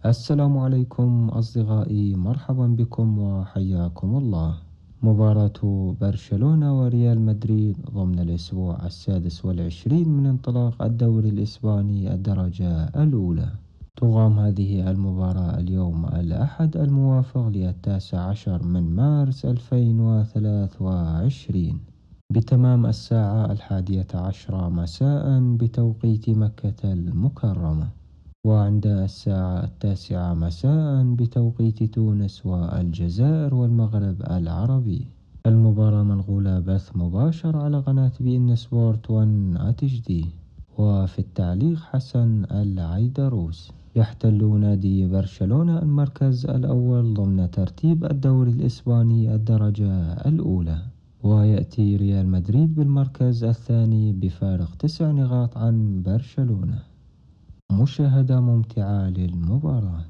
السلام عليكم أصدقائي، مرحبا بكم وحياكم الله. مباراة برشلونة وريال مدريد ضمن الأسبوع ال26 من انطلاق الدوري الإسباني الدرجة الأولى. تقام هذه المباراة اليوم الأحد الموافق ل19 من مارس 2023 بتمام الساعة 11 مساء بتوقيت مكة المكرمة، وعند الساعة 9 مساء بتوقيت تونس والجزائر والمغرب العربي. المباراة منقولة بث مباشر على قناة BeIN Sport 1 HD. وفي التعليق حسن العيدروس. يحتل نادي برشلونة المركز الأول ضمن ترتيب الدوري الإسباني الدرجة الأولى، ويأتي ريال مدريد بالمركز الثاني بفارق 9 نقاط عن برشلونة. مشاهدة ممتعة للمباراة.